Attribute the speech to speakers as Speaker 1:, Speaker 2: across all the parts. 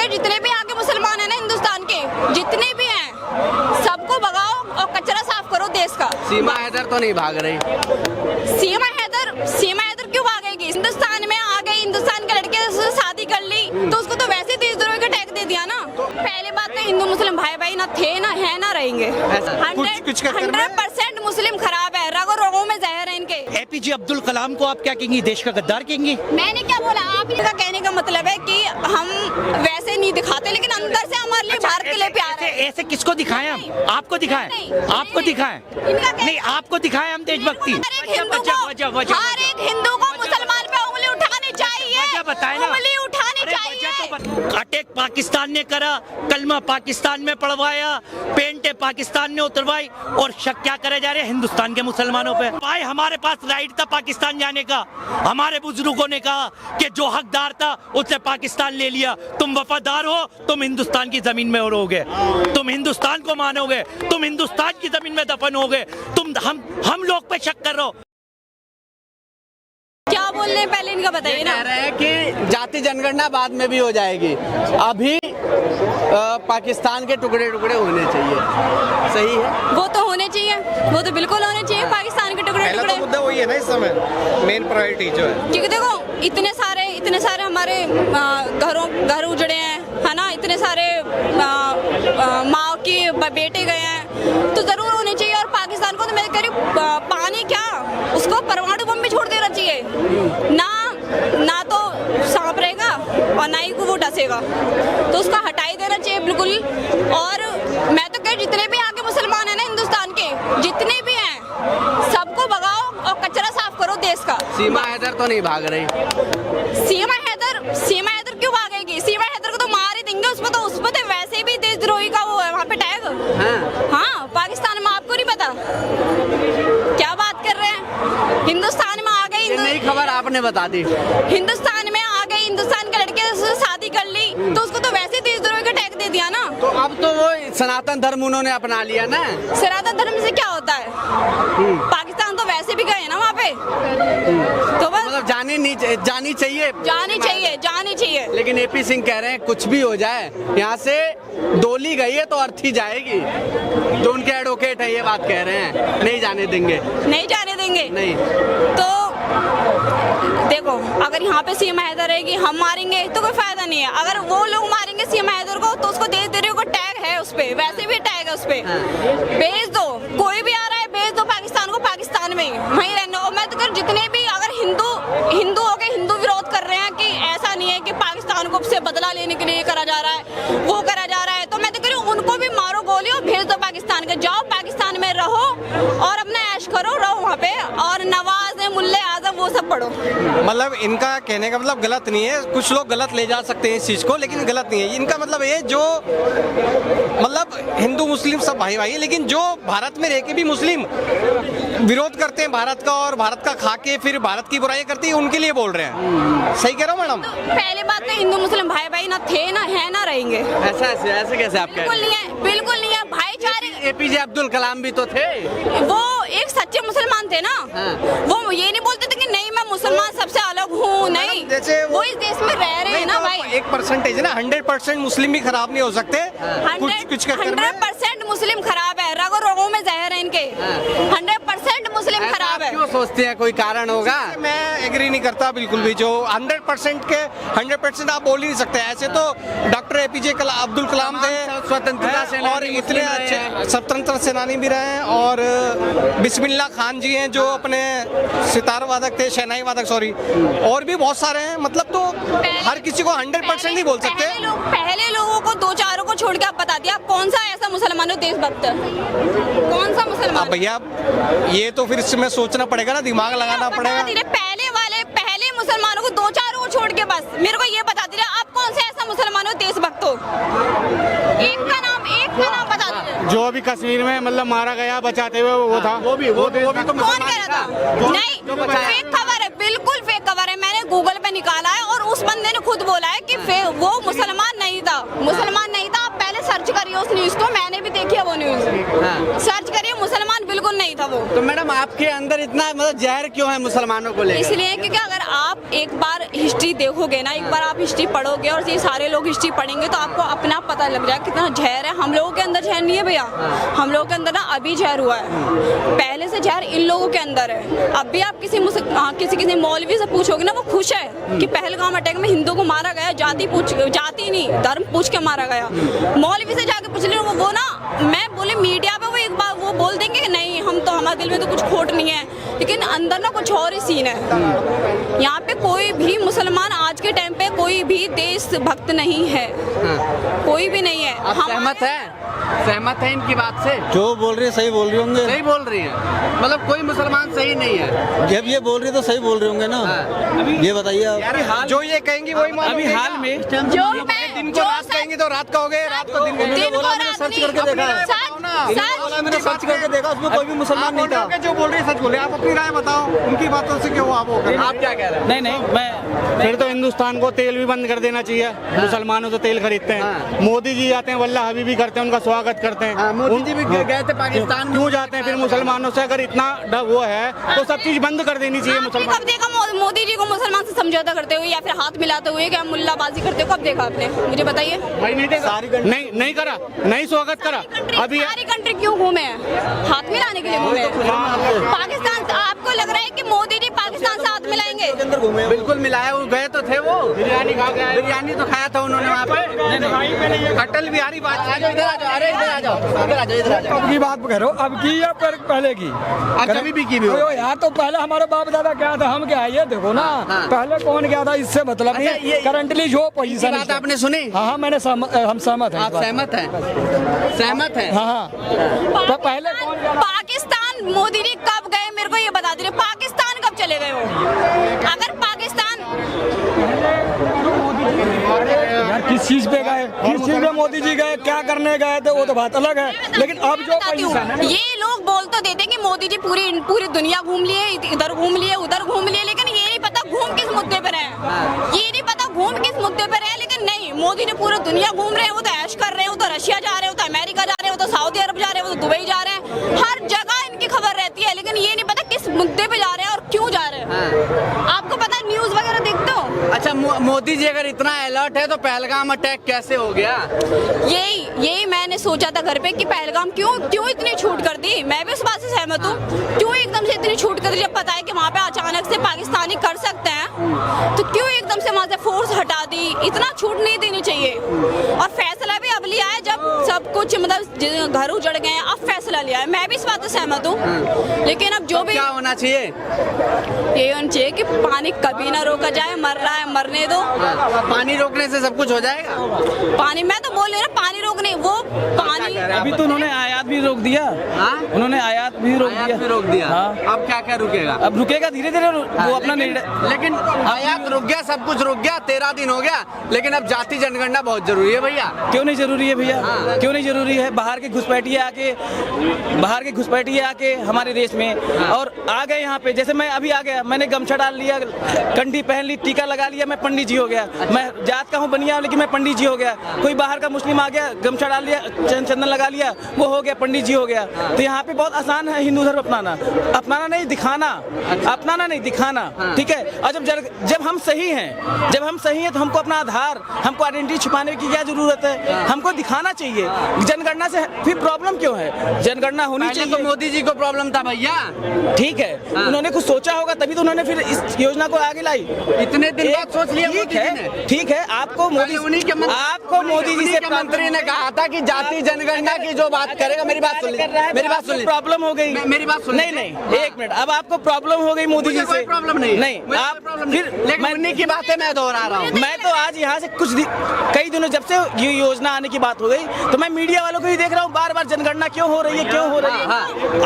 Speaker 1: कह जितने भी यहाँ के मुसलमान हैं ना हिंदुस्तान के, जितने भी हैं सबको भगाओ और कचरा साफ करो देश का।
Speaker 2: सीमा हैदर तो नहीं भाग रही?
Speaker 1: सीमा हैदर क्यों भागेगी? हिंदुस्तान में आ गई, हिंदुस्तान के लड़के से शादी कर ली तो उसको तो वैसे देशद्रोही का टैग दे दिया ना। पहले बात तो हिंदू मुस्लिम भाई भाई ना थे ना है ना रहेंगे। 100% मुस्लिम खराब है, रगों रगों में जहर है इनके।
Speaker 3: एपीजे अब्दुल कलाम को आप क्या कहेंगी, देश का गद्दार कहेंगी?
Speaker 1: मैंने क्या बोला, आप इनका कहने का मतलब है कि हम वैसे नहीं दिखाते लेकिन अंदर से हमारे लिए भारत के लिए प्यार है।
Speaker 3: ऐसे किसको दिखाएं हम? आपको दिखाएं? आपको दिखाएं? नहीं, आपको दिखाएं हम देशभक्ति।
Speaker 1: हर एक हिंदू को मुसलमान पे उंगली उठानी चाहिए,
Speaker 3: बताए ना,
Speaker 1: उंगली उठानी चाहिए।
Speaker 3: अटैक पाकिस्तान ने करा, कलमा पाकिस्तान में पढ़वाया, पेंटे पाकिस्तान ने उतरवाई और शक क्या करे जा रहे हैं हिंदुस्तान के मुसलमानों पे। भाई हमारे पास राइट था पाकिस्तान जाने का, हमारे बुजुर्गों ने कहा कि जो हकदार था उसने पाकिस्तान ले लिया। तुम वफादार हो, तुम हिंदुस्तान की जमीन में रहोगे, तुम हिंदुस्तान को मानोगे, तुम हिंदुस्तान की जमीन में दफन होगे। तुम हम लोग पे शक कर रहे हो।
Speaker 1: क्या बोल रहे हैं पहले इनका बताइए ना।
Speaker 2: कह रहे हैं कि जाति जनगणना बाद में भी हो जाएगी, अभी पाकिस्तान के टुकड़े टुकड़े होने चाहिए। सही है,
Speaker 1: वो तो होने चाहिए, वो तो बिल्कुल होने चाहिए पाकिस्तान के टुकड़े टुकड़े।
Speaker 4: मुद्दा वही है ना इस समय, मेन प्रायोरिटी जो है।
Speaker 1: क्योंकि देखो इतने सारे हमारे घर उजड़े हैं, है ना, इतने सारे माँ के बेटे गए हैं, तो जरूर होने चाहिए। और पाकिस्तान को तो मैं कह रही हूँ पानी क्या, उसको परमाणु बम भी छोड़ देना चाहिए ना तो सांप रहेगा और ना ही वो डसेगा, तो उसको हटाई देना चाहिए बिल्कुल। और मैं तो कह जितने भी यहाँ के मुसलमान हैं ना हिंदुस्तान के, जितने भी हैं सबको भगाओ और कचरा साफ करो देश का।
Speaker 2: सीमा हैदर तो नहीं भाग रही?
Speaker 1: सीमा हैदर क्यों भागेगी? सीमा हैदर को तो मार ही देंगे, उसमें तो वैसे भी देशद्रोही का वो है वहाँ पे टैग। हाँ, पाकिस्तान में आपको नहीं पता क्या बात कर रहे हैं? हिंदुस्तान में आ गई,
Speaker 2: नई खबर आपने बता दी।
Speaker 1: हिंदुस्तान में आ गई, हिंदुस्तान के लड़के से शादी कर ली तो उसको तो वैसे देशद्रोही का टैग दे दिया ना।
Speaker 2: तो अब तो वो सनातन धर्म उन्होंने अपना लिया ना।
Speaker 1: सनातन धर्म से क्या होता है? पाकिस्तान तो वैसे भी गए ना वहाँ पे, तो बस
Speaker 2: मतलब जानी चाहिए। लेकिन एपी सिंह कह रहे हैं कुछ भी हो जाए, यहाँ से डोली गई है तो अर्थी जाएगी। जो उनके एडवोकेट है ये बात कह रहे हैं, नहीं जाने देंगे। नहीं
Speaker 1: तो देखो, अगर यहाँ पे सीमा हैदर रहेगी, हम मारेंगे तो कोई फायदा नहीं है। अगर वो लोग मारेंगे सीमा हैदर को तो उसको देशद्रोही को टैग है उस पे, वैसे भी टैग है उस पे। भेज दो, कोई भी आ रहा है भेज दो पाकिस्तान को, पाकिस्तान में वहीं रहने। और मैं तो कर जितने भी अगर हिंदू हो गए, हिंदू विरोध कर रहे हैं कि ऐसा नहीं है कि पाकिस्तान को से बदला लेने के लिए करा जा रहा है, वो करा जा रहा है, तो मैं तो कह रही हूँ उनको भी मारो गोली और भेज दो पाकिस्तान के। जाओ पाकिस्तान में रहो और अपना ऐश करो, रहो वहाँ पे, और नवाज मुल्ले आजम वो सब पढ़ो।
Speaker 4: मतलब इनका कहने का मतलब गलत नहीं है, कुछ लोग गलत ले जा सकते हैं इस चीज को, लेकिन गलत नहीं है। इनका मतलब ये जो मतलब हिंदू मुस्लिम सब भाई भाई है, लेकिन जो भारत में रह के भी मुस्लिम विरोध करते हैं भारत का और भारत का खा के फिर भारत की बुराई करते हैं, उनके लिए बोल रहे हैं। सही कह रहा हूँ मैडम?
Speaker 1: तो पहले बात तो हिंदू मुस्लिम भाई भाई ना थे ना है ना रहेंगे।
Speaker 2: ऐसे कैसे आप कह रहे हैं?
Speaker 1: बिल्कुल नहीं है भाईचारे।
Speaker 2: एपीजे अब्दुल कलाम भी तो थे,
Speaker 1: वो एक सच्चे मुसलमान थे ना। वो ये नहीं बोलते थे कि नहीं मैं मुसलमान सबसे अलग हूँ, नहीं, वो इस देश में रह रहे हैं ना भाई।
Speaker 4: 1% है ना, 100% मुस्लिम भी खराब नहीं हो सकते।
Speaker 1: 100% मुस्लिम खराब है, रगों रगों में जहर है इनके। 100% मुस्लिम खराब है।
Speaker 2: क्यों सोचते हैं कोई कारण होगा?
Speaker 4: मैं एग्री नहीं करता बिल्कुल भी। जो 100% आप बोल ही नहीं सकते। ऐसे तो डॉक्टर एपीजे अब्दुल कलाम थे,
Speaker 2: स्वतंत्रता सेनानी
Speaker 4: और इतने अच्छे स्वतंत्रता सेनानी भी रहे हैं, और बिस्मिल्लाह खान जी हैं जो अपने सितार वादक थे, शहनाई वादक, सॉरी, और भी बहुत सारे हैं। मतलब तो हर किसी को 100% नहीं बोल सकते।
Speaker 1: पहले लोगों को दो चारों को छोड़ के आप बता दिया, आप कौन सा ऐसा मुसलमान हो देशभक्त? कौन सा मुसलमान?
Speaker 4: भैया ये तो फिर इसमें सोचना पड़ेगा ना, दिमाग लगाना पड़ेगा।
Speaker 1: पहले मुसलमानों को दो चारों को छोड़ के बस मेरे को ये बता दीजिए आप कौन से ऐसा मुसलमान हो देशभक्त हो? एक का नाम बता दीजिए।
Speaker 5: जो अभी कश्मीर में मतलब मारा गया बचाते हुए वो था, वो भी तो
Speaker 1: कौन कह रहा था? नहीं, फेक खबर है, बिल्कुल फेक खबर है। मैंने गूगल पे निकाला है और उस बंदे ने खुद बोला है कि वो मुसलमान नहीं था। आप पहले सर्च करिए उस न्यूज को, मैंने भी देखी है वो न्यूज। सर्च करिए, मुसलमान बिल्कुल बिल्कुल नहीं था वो।
Speaker 2: तो मैडम आपके अंदर इतना मतलब जहर क्यों है मुसलमानों को लेकर?
Speaker 1: इसलिए क्योंकि अगर आप एक बार हिस्ट्री देखोगे ना, एक बार आप हिस्ट्री पढ़ोगे और ये सारे लोग हिस्ट्री पढ़ेंगे तो आपको अपना पता लग जाएगा कितना जहर है। हम लोगों के अंदर जहर नहीं है भैया, हम लोगों के अंदर ना अभी जहर हुआ है, पहले से जहर इन लोगों के अंदर है। अब भी आप किसी मौलवी से पूछोगे ना, वो खुश है कि पहलगाम अटैक में हिंदू को मारा गया, जाति नहीं धर्म पूछ के मारा गया। मौलवी से जाके पूछ लो, वो ना मैं बोले मीडिया पे वो एक बार वो बोल देंगे कि नहीं हम तो हमारे दिल में तो कुछ खोट नहीं है, लेकिन अंदर ना कुछ और ही सीन है। यहाँ पे कोई भी मुसलमान आज के टाइम पे कोई भी देशभक्त नहीं है, कोई भी नहीं है।
Speaker 2: आप सहमत है इनकी बात से?
Speaker 6: जो बोल रही है सही बोल रही होंगे।
Speaker 2: सही बोल रही है, मतलब कोई मुसलमान सही नहीं है।
Speaker 6: जब ये बोल रही है तो सही बोल रहे होंगे ना। ये बताइए आप।
Speaker 4: जो ये कहेंगी वही मानोगे।
Speaker 3: अभी हाल में
Speaker 1: जो
Speaker 4: दिन को रात कहेंगी तो रात कहोगे, रात को दिन कहोगे।
Speaker 6: सर्च करके देखा है, मैंने सर्च करके देखा, उसमें कोई भी मुसलमान नहीं था।
Speaker 4: जो बोल रही है सच बोले। आप अपनी राय बताओ, उनकी बातों से क्यों आप
Speaker 2: क्या कह रहे हैं?
Speaker 3: नहीं मैं
Speaker 5: फिर तो हिंदुस्तान को तेल भी बंद कर देना चाहिए। मुसलमानों से तेल खरीदते हैं, मोदी जी जाते हैं वल्लाह हबीबी करते हैं, उनका स्वागत करते हैं।
Speaker 2: मोदी जी भी गए थे पाकिस्तान में,
Speaker 5: क्यों जाते हैं फिर मुसलमानों से? अगर इतना वो है तो सब चीज बंद कर देनी चाहिए।
Speaker 1: आपने कब देखा मोदी जी को मुसलमान से समझौता करते हुए या फिर हाथ मिलाते हुए, क्या मुल्लाबाजी करते हुए कब देखा आपने? मुझे बताइए।
Speaker 5: भाई नहीं देखा, नहीं करा, नहीं स्वागत करा। अभी
Speaker 1: सारी कंट्री क्यों घूमे हैं? हाथ मिलाने के लिए घूमे हैं। पाकिस्तान से आपको लग रहा है कि मोदी जी पाकिस्तान से हाथ मिलाएंगे?
Speaker 2: बिल्कुल मिलाया, वो गए तो थे, वो बिरयानी खा गए, बिरयानी तो खाया था उन्होंने वहाँ पे।
Speaker 4: अटल बिहारी वाजपेयी।
Speaker 2: इधर आ जाओ, अरे इधर आ जाओ।
Speaker 7: अब की बात करो, अब की या पहले की?
Speaker 2: कभी भी की भी हो।
Speaker 7: यार तो पहले हमारे बाप दादा क्या था, हम क्या, ये देखो ना पहले कौन क्या था, इससे मतलब नहीं। करंटली जो पोजीशन
Speaker 2: बात आपने सुनी?
Speaker 7: हाँ मैंने हम सहमत हैं।
Speaker 2: आप सहमत हैं? सहमत हैं?
Speaker 7: हाँ तो पहले कौन क्या था?
Speaker 1: पाकिस्तान मोदी जी कब गए मेरे को ये बता दीजिए, पाकिस्तान कब चले गए वो? अगर पाकिस्तान
Speaker 7: यार किस चीज पे गए, किस चीज पे मोदी जी गए, क्या करने गए थे, वो तो बात अलग है। लेकिन अब जो पोजीशन है,
Speaker 1: ये लोग बोल तो देते कि मोदी जी पूरी दुनिया घूम लिए, इधर घूम लिए उधर घूम लिए, लेकिन ये नहीं पता घूम किस मुद्दे पर है। ये नहीं पता घूम किस मुद्दे पर है। लेकिन नहीं, मोदी ने पूरी दुनिया घूम रहे हैं, वो तो ऐश कर रहे हैं, वो तो रशिया जा रहे हैं, वो तो अमेरिका जा रहे हैं, वो तो सऊदी अरब जा रहे हैं, वो तो दुबई जा रहे हैं। हर जगह इनकी खबर रहती है, लेकिन ये नहीं पता किस मुद्दे पे जा रहे हैं और क्यों जा रहे हैं। आपको पता है न्यूज वगैरह देखते हो?
Speaker 2: अच्छा, मोदी जी अगर इतना अलर्ट है तो पहलगाम अटैक कैसे हो गया?
Speaker 1: यही मैंने सोचा था घर पे कि पहलगाम क्यों इतनी छूट कर दी। मैं भी उस बात से सहमत हूँ, क्यों एकदम से इतनी छूट कर दी जब पता है कि वहाँ पे अचानक से पाकिस्तानी कर सकते हैं, तो क्यों एकदम से वहाँ से फोर्स हटा दी? इतना छूट नहीं देनी चाहिए। और फैसला भी अब लिया है जब सब कुछ मतलब घर उजड़ गए हैं, अब फैसला लिया है। मैं भी इस बात से सहमत हूँ, लेकिन अब जो भी
Speaker 2: क्या होना चाहिए?
Speaker 1: ये होना चाहिए कि पानी कभी ना रोका जाए, मर रहा है मरने दो।
Speaker 2: पानी रोकने से सब कुछ हो जाएगा?
Speaker 1: पानी, मैं तो बोल रही हूँ ना, पानी रोकने, वो पानी
Speaker 3: अभी तो उन्होंने आयात भी रोक दिया। उन्होंने आयात भी रोक दिया।
Speaker 2: हाँ। अब क्या रुकेगा?
Speaker 3: अब रुकेगा धीरे धीरे, वो अपना निर्णय।
Speaker 2: लेकिन आयात रुक गया, सब कुछ रुक गया, 13 दिन हो गया, लेकिन अब जाति जनगणना बहुत जरूरी है भैया।
Speaker 3: क्यों नहीं जरूरी है भैया? क्यों नहीं जरूरी है? बाहर के घुसपैठिए आके हमारे देश में और आ गए यहाँ पे। जैसे मैं अभी आ गया, मैंने गमछा डाल लिया, कंठी पहन ली, टीका लगा लिया, मैं पंडित जी हो गया। मैं जात का हूँ बनिया, लेकिन मैं पंडित जी हो गया। कोई बाहर का मुस्लिम आ गया, गमछा डाल लिया, चंदन लगा लिया, वो हो गया पंडित जी हो गया। तो यहाँ पे बहुत आसान है हिंदू धर्म अपनाना नहीं दिखाना, अपनाना नहीं दिखाना, ठीक है। और जब हम सही हैं तो हमको अपना आधार, हमको आइडेंटिटी छुपाने की क्या जरूरत है? हमको दिखाना चाहिए। जनगणना से फिर प्रॉब्लम क्यों है? जनगणना होनी चाहिए।
Speaker 2: तो मोदी जी को प्रॉब्लम था भैया,
Speaker 3: ठीक है। उन्होंने कुछ सोचा होगा तभी तो उन्होंने फिर इस योजना को आगे लाई।
Speaker 2: इतने दिन बाद सोच लिया मोदी जी ने।
Speaker 3: ठीक है, आपको मोदी जी से
Speaker 2: मंत्री ने कहा था कि जाति जनगणना की जो बात करेगा, मेरी बात सुन लीजिए,
Speaker 3: प्रॉब्लम हो गई,
Speaker 2: मेरी बात सुन।
Speaker 3: नहीं एक मिनट, अब आपको प्रॉब्लम हो गई मोदी जी से।
Speaker 2: प्रॉब्लम नहीं,
Speaker 3: आप फिर
Speaker 2: लेकिन उन्हीं की बातें मैं दोहरा रहा हूँ।
Speaker 3: मैं तो आज यहाँ से कई दिनों जब से ये योजना आने की बात हो गई, तो मैं मीडिया वालों को ही देख रहा हूँ बार बार जनगणना क्यों हो रही है।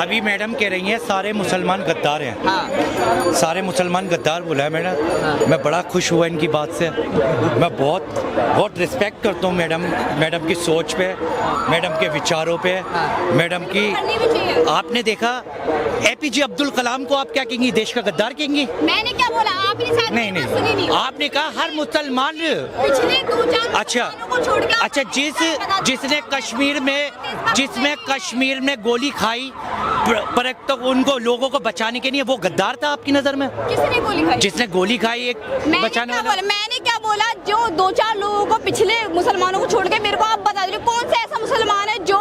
Speaker 8: अभी मैडम कह रही हैं सारे मुसलमान गद्दार हैं। सारे मुसलमान गद्दार बोला है मैडम। मैं बड़ा खुश हुआ इनकी बात से। मैं बहुत रिस्पेक्ट करता हूँ मैडम की सोच पे, मैडम के विचारों पे, मैडम की। आपने देखा एपीजे अब्दुल कलाम को आप क्या कहेंगी? देश का गद्दार कहेंगी?
Speaker 1: मैंने क्या बोला? आपने शायद
Speaker 8: नहीं, आपने कहा हर मुसलमान।
Speaker 1: पिछले 2-4
Speaker 8: अच्छा, जिसने कश्मीर में गोली खाई,
Speaker 3: तो उनको लोगों को बचाने के लिए वो गद्दार था आपकी नजर में?
Speaker 1: किसने गोली खाई?
Speaker 3: जिसने गोली खाई एक बचाने वाला।
Speaker 1: मैंने क्या बोला? जो 2-4 लोगों को, पिछले मुसलमानों को छोड़ के मेरे को आप बता दीजिए कौन सा ऐसा मुसलमान है जो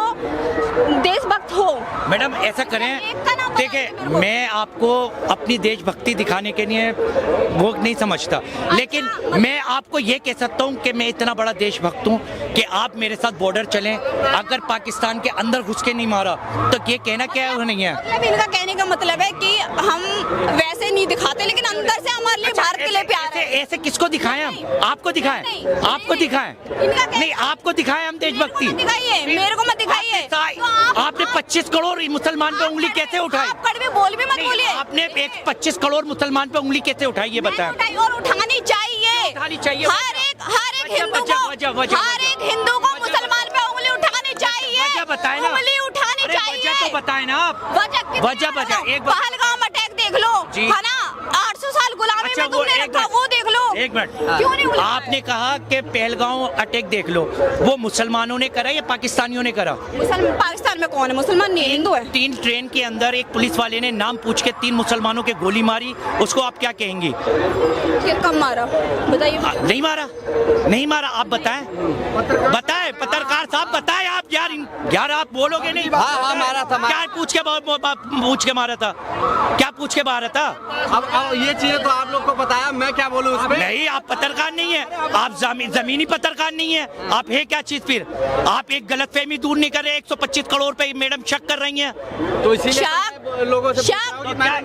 Speaker 1: देशभक्त हो?
Speaker 3: मैडम ऐसा करें, देखिए मैं आपको अपनी देशभक्ति दिखाने के लिए वो नहीं समझता, लेकिन मैं आपको ये कह सकता हूँ कि मैं इतना बड़ा देशभक्त हूँ कि आप मेरे साथ बॉर्डर चलें, अगर पाकिस्तान के अंदर घुस के नहीं मारा तो ये कहना क्या नहीं है।
Speaker 1: मतलब इनका कहने का मतलब है कि हम वैसे नहीं दिखाते, लेकिन अंदर से हमारे लिए भारत के लिए प्यार है।
Speaker 3: ऐसे किसको दिखाएं हम? आपको दिखाएं? आपको दिखाएं? नहीं, आपको दिखाएं हम देशभक्ति?
Speaker 1: दिखाइए, मेरे को मत दिखाइए।
Speaker 3: आपने 25 करोड़ मुसलमान पे उंगली कैसे उठाई?
Speaker 1: आप कड़वे बोल भी मत बोलिए।
Speaker 3: आपने 25 करोड़ मुसलमान पे उंगली कैसे उठाई, ये बताएं।
Speaker 1: और उठानी चाहिए,
Speaker 3: उठानी चाहिए।
Speaker 1: हर एक हिंदू को मुसलमान पे उंगली उठानी चाहिए।
Speaker 3: वजह बताएं ना,
Speaker 1: उंगली उठानी चाहिए।
Speaker 3: वजह तो बताएं ना आप। वजह एक
Speaker 1: पहलगाम अटैक देख लो, है ना? 800 साल गुलामी में तुमने रखा, वो देख लो।
Speaker 3: एक मिनट,
Speaker 1: क्यों नहीं?
Speaker 3: आपने कहा कि पहलगाम अटैक देख लो, वो मुसलमानों ने करा या पाकिस्तानियों ने करा?
Speaker 1: पाकिस्तान में कौन है मुसलमान? नहीं, हिंदू है।
Speaker 3: 3 ट्रेन के अंदर एक पुलिस वाले ने नाम पूछ के 3 मुसलमानों के गोली मारी, उसको आप क्या कहेंगी?
Speaker 1: कब मारा बताइए?
Speaker 3: नहीं मारा, नहीं मारा, आप बताएं, बताएं पत्रकार साहब, बताएं आप। यार आप बोलोगे नहीं?
Speaker 2: हाँ मारा था।
Speaker 3: क्या पूछ के मारा था? क्या पूछ के मारा था?
Speaker 2: अब ये चीजें तो आप लोग को पता है, मैं क्या बोलूँ उसमें?
Speaker 3: नहीं, आप पत्रकार नहीं है, आप जमीनी पत्रकार नहीं है, आप है क्या चीज? फिर आप एक गलतफहमी दूर नहीं कर रहे। 125 करोड़ पे मैडम शक कर रही हैं,
Speaker 2: तो इसीलिए लोगों से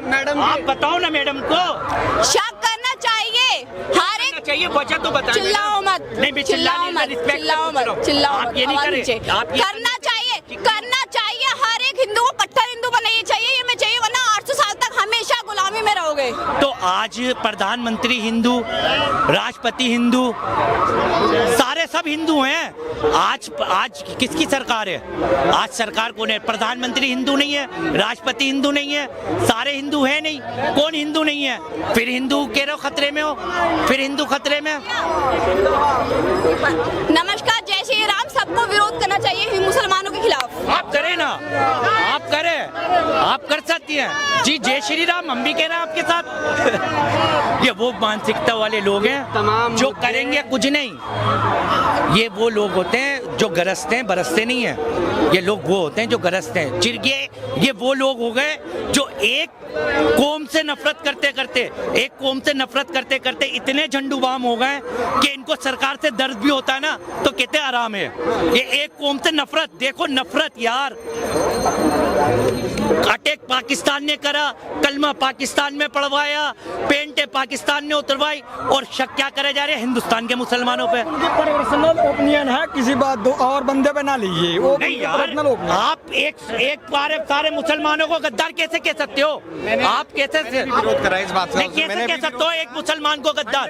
Speaker 2: मैडम
Speaker 3: आप बताओ ना मैडम को।
Speaker 1: शक करना चाहिए, हर एक
Speaker 3: चाहिए, वजह तो बताएं।
Speaker 1: चिल्लाओ मत,
Speaker 3: नहीं,
Speaker 1: चिल्लाओ मत, चिल्लाओ मत, चिल्लाओ मत।
Speaker 3: ये नहीं करें,
Speaker 1: करना चाहिए, हर एक हिंदू को कट्टर हिंदू बनाइए चाहिए, ये मैं चाहिए, वरना 800 साल तक हमेशा गुलामी में रहोगे।
Speaker 3: तो आज प्रधानमंत्री हिंदू, राष्ट्रपति हिंदू, सारे सब हिंदू हैं। आज किसकी सरकार है? आज सरकार कौन है? प्रधानमंत्री हिंदू नहीं है, राष्ट्रपति हिंदू नहीं है, सारे हिंदू है नहीं। कौन हिंदू नहीं है? फिर हिंदू कह रहे हो खतरे में हो, फिर हिंदू खतरे में।
Speaker 1: नमस्कार, जय श्री राम। सबको विरोध करना चाहिए मुसलमानों के खिलाफ।
Speaker 3: आप करें ना, आप करें, आप कर सकती हैं जी। जय श्री राम हम भी कह रहे हैं आपके साथ। ये वो मानसिकता वाले लोग हैं जो करेंगे कुछ नहीं। ये वो लोग होते हैं जो गरजते हैं, बरसते नहीं हैं। ये लोग वो होते हैं जो गरजते हैं। ये वो लोग हो गए जो एक कौम से नफरत करते करते इतने झंडूबाम हो गए कि इनको सरकार से दर्द भी होता है ना तो कहते आराम है। ये एक कौम से नफरत, देखो नफरत यार। अटैक पाकिस्तान ने करा, कलमा पाकिस्तान में पढ़वाया, पेंटे पाकिस्तान ने उतरवाई, और शक क्या करे जा रहे हैं? हिंदुस्तान के मुसलमानों पे।
Speaker 7: पर्सनल ओपिनियन है, किसी बात और बंदे पे ना लीजिए। वो
Speaker 3: नहीं यार, आप एक बार सारे मुसलमानों को गद्दार कैसे कह सकते हो? आप कैसे
Speaker 4: विरोध करा इस बात से?
Speaker 3: नहीं, कैसे कह सकते हो एक मुसलमान को गद्दार?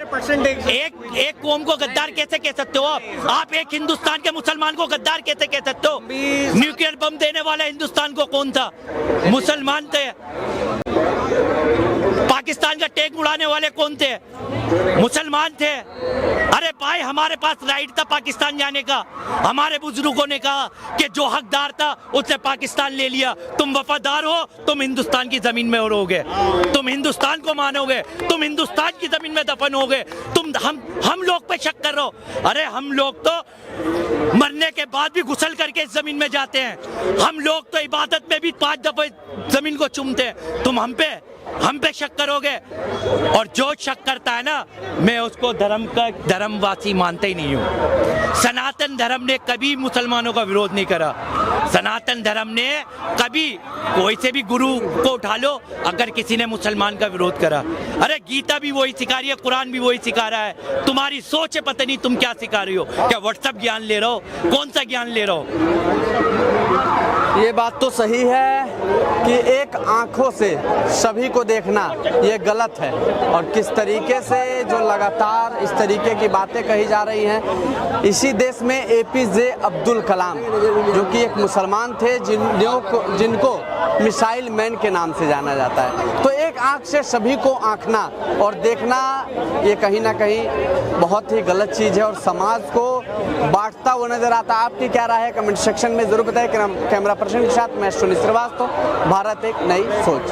Speaker 3: एक कौम को गद्दार कैसे कह सकते हो आप? एक हिंदुस्तान के मुसलमान को गद्दार कैसे कह सकते हो? न्यूक्लियर बम देने वाला हिंदुस्तान को कौन था? मुसलमान थे। पाकिस्तान का टैंक उड़ाने वाले कौन थे? मुसलमान थे। अरे भाई, हमारे पास राइट था पाकिस्तान जाने का। हमारे बुजुर्गों ने कहा कि जो हकदार था उसने पाकिस्तान ले लिया। तुम वफादार हो, तुम हिंदुस्तान की जमीन में रहोगे, तुम हिंदुस्तान को मानोगे, तुम हिंदुस्तान की जमीन में दफन होगे। तुम हम लोग पे शक कर रहे हो। अरे हम लोग तो मरने के बाद भी गुसल करके इस जमीन में जाते हैं। हम लोग तो इबादत में भी 5 दफे जमीन को चूमते हैं। तुम हम पे शक करोगे? और जो शक करता है ना, मैं उसको धर्मवासी मानता ही नहीं हूँ। सनातन धर्म ने कभी मुसलमानों का विरोध नहीं करा। सनातन धर्म ने कभी कोई से भी गुरु को उठा लो, अगर किसी ने मुसलमान का विरोध करा, अरे गीता भी वही सिखा रही है, कुरान भी वही सिखा रहा है। तुम्हारी सोच है, पता नहीं तुम क्या सिखा रही हो। क्या व्हाट्सएप ज्ञान ले रहे हो? कौन सा ज्ञान ले रहे हो?
Speaker 2: ये बात तो सही है कि एक आंखों से सभी को देखना ये गलत है, और किस तरीके से जो लगातार इस तरीके की बातें कही जा रही हैं। इसी देश में एपीजे अब्दुल कलाम, जो कि एक मुसलमान थे, जिनको मिसाइल मैन के नाम से जाना जाता है, तो एक आंख से सभी को आंकना और देखना, ये कहीं ना कहीं बहुत ही गलत चीज़ है। और समाज को बांटता हुआ नजर आता। आपकी क्या राय है कमेंट सेक्शन में जरूर बताएं। कैमरा पर्सन के साथ मैं सुनील श्रीवास्तव, भारत एक नई सोच।